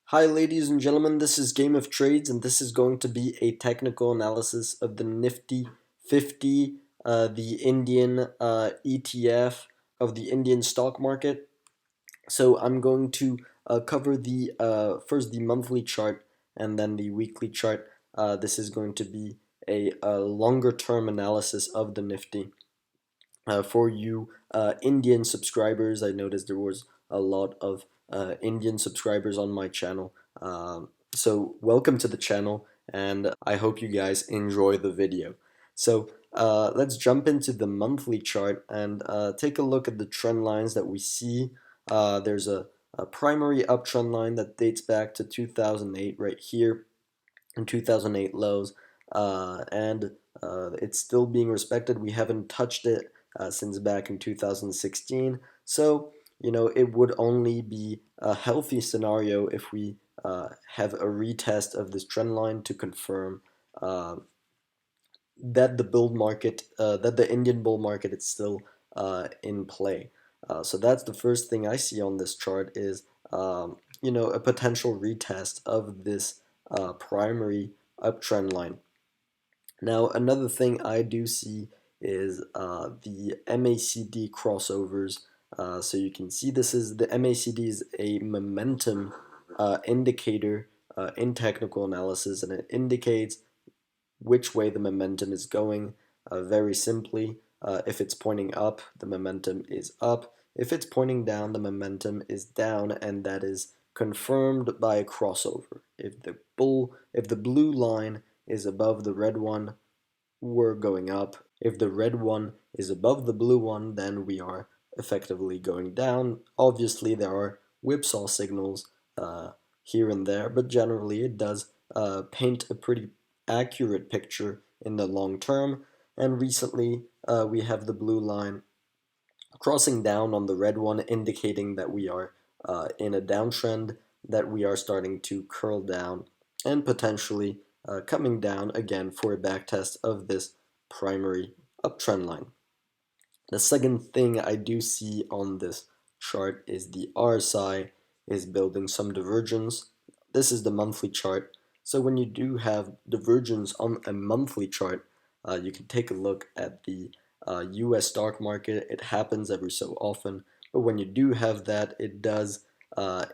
Hi, ladies and gentlemen, this is Game of Trades, and this is going to be a technical analysis of the Nifty 50, the Indian ETF of the Indian stock market. So I'm going to cover the first the monthly chart and then the weekly chart. This is going to be a longer term analysis of the Nifty. For you Indian subscribers, I noticed there was a lot of Indian subscribers on my channel. So welcome to the channel, and I hope you guys enjoy the video. So let's jump into the monthly chart and take a look at the trend lines that we see. There's a primary uptrend line that dates back to 2008 right here, and 2008 lows, and it's still being respected. We haven't touched it since back in 2016. So, it would only be a healthy scenario if we have a retest of this trend line to confirm that the Indian bull market is still in play. So that's the first thing I see on this chart is, a potential retest of this primary uptrend line. Now, another thing I do see is the MACD crossovers. So you can see the MACD is a momentum indicator in technical analysis, and it indicates which way the momentum is going. Very simply, if it's pointing up, the momentum is up. If it's pointing down, the momentum is down, and that is confirmed by a crossover. If the blue line is above the red one, we're going up. If the red one is above the blue one, then we are effectively going down. Obviously, there are whipsaw signals here and there, but generally it does paint a pretty accurate picture in the long term. And recently, we have the blue line crossing down on the red one, indicating that we are in a downtrend, that we are starting to curl down and potentially coming down again for a backtest of this primary uptrend line. The second thing I do see on this chart is the RSI is building some divergence. This is the monthly chart. So when you do have divergence on a monthly chart, you can take a look at the US stock market. It happens every so often, but when you do have that, it does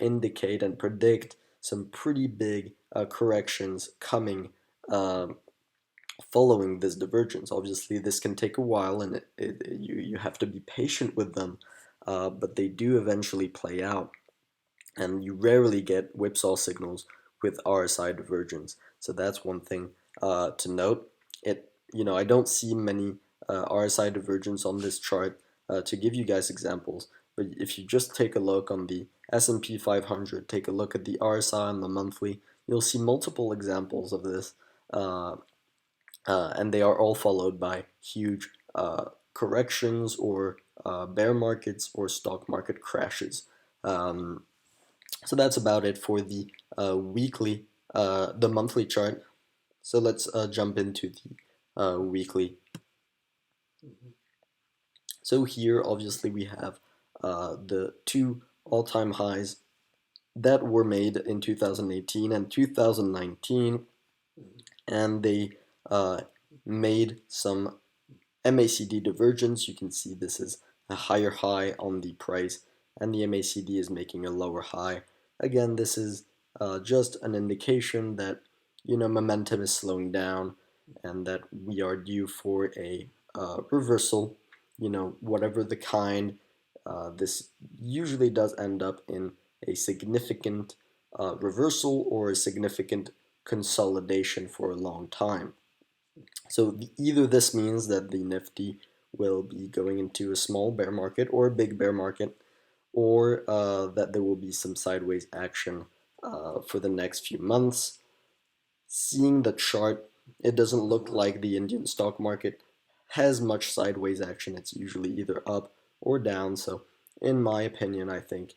indicate and predict some pretty big corrections coming following this divergence. Obviously, this can take a while, and you have to be patient with them, but they do eventually play out, and you rarely get whipsaw signals with RSI divergence. So that's one thing to note. I don't see many RSI divergence on this chart to give you guys examples, but if you just take a look on the S&P 500, take a look at the RSI on the monthly, you'll see multiple examples of this. And they are all followed by huge corrections or bear markets or stock market crashes. So that's about it for the monthly chart. So let's jump into the weekly. So here, obviously, we have the two all-time highs that were made in 2018 and 2019, and they made some MACD divergence. You can see this is a higher high on the price, and the MACD is making a lower high. Again, this is just an indication that momentum is slowing down and that we are due for a reversal. Whatever the kind, this usually does end up in a significant reversal or a significant consolidation for a long time. So either this means that the Nifty will be going into a small bear market or a big bear market, or that there will be some sideways action for the next few months. Seeing the chart, it doesn't look like the Indian stock market has much sideways action. It's usually either up or down. So in my opinion, I think,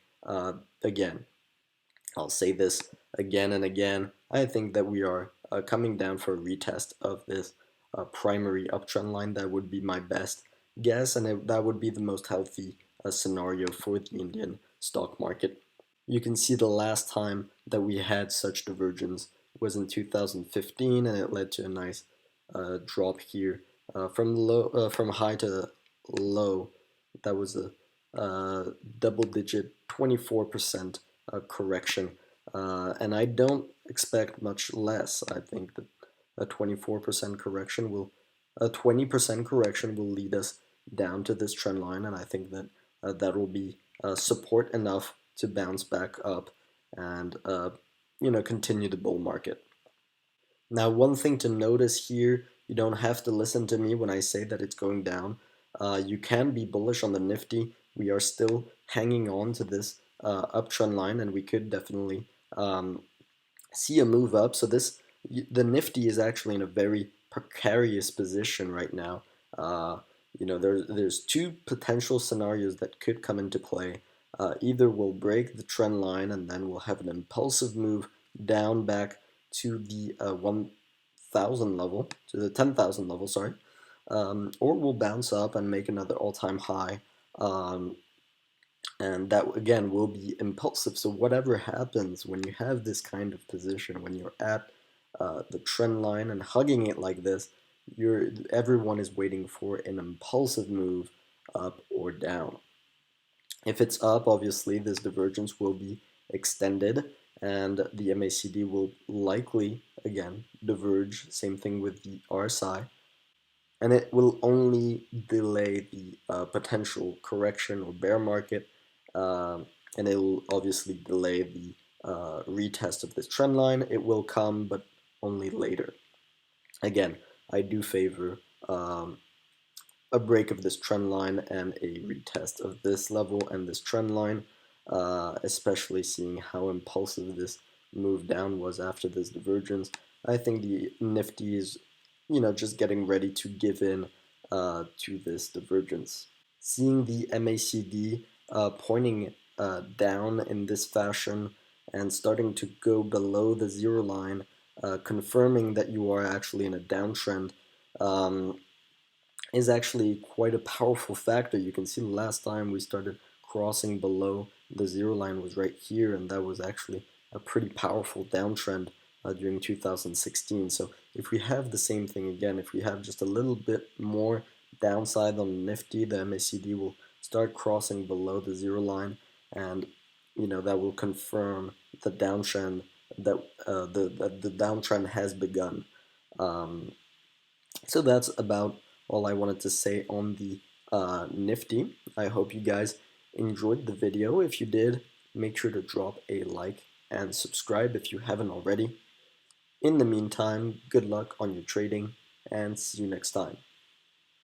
again, I'll say this again and again, I think that we are coming down for a retest of this primary uptrend line. That would be my best guess, and that would be the most healthy scenario for the Indian stock market. You can see the last time that we had such divergence was in 2015, and it led to a nice drop here from high to low. That was a double-digit 24% correction, and I don't expect much less. I think that a 24% correction will a 20% correction will lead us down to this trend line, and I think that that will be support enough to bounce back up and continue the bull market. Now, one thing to notice here, you don't have to listen to me when I say that it's going down. You can be bullish on the Nifty. We are still hanging on to this uptrend line, and we could definitely see a move up. So the Nifty is actually in a very precarious position right now. There's two potential scenarios that could come into play. Either we'll break the trend line and then we'll have an impulsive move down back to the 1,000 level, to the 10,000 level, sorry, or we'll bounce up and make another all-time high. And that again will be impulsive. So whatever happens when you have this kind of position, when you're at the trend line and hugging it like this, everyone is waiting for an impulsive move up or down. If it's up, obviously this divergence will be extended, and the MACD will likely again diverge. Same thing with the RSI, and it will only delay the potential correction or bear market, and it will obviously delay the retest of this trend line. It will come, but only later. Again, I do favor a break of this trend line and a retest of this level and this trend line, especially seeing how impulsive this move down was after this divergence. I think the Nifty is, just getting ready to give in to this divergence. Seeing the MACD pointing down in this fashion and starting to go below the zero line, confirming that you are actually in a downtrend, is actually quite a powerful factor. You can see the last time we started crossing below the zero line was right here, and that was actually a pretty powerful downtrend during 2016. So if we have the same thing again, if we have just a little bit more downside on Nifty, the MACD will start crossing below the zero line, and that will confirm the downtrend that the downtrend has begun. So that's about all I wanted to say on the Nifty. I hope you guys enjoyed the video. If you did, make sure to drop a like and subscribe if you haven't already. In the meantime, good luck on your trading and see you next time.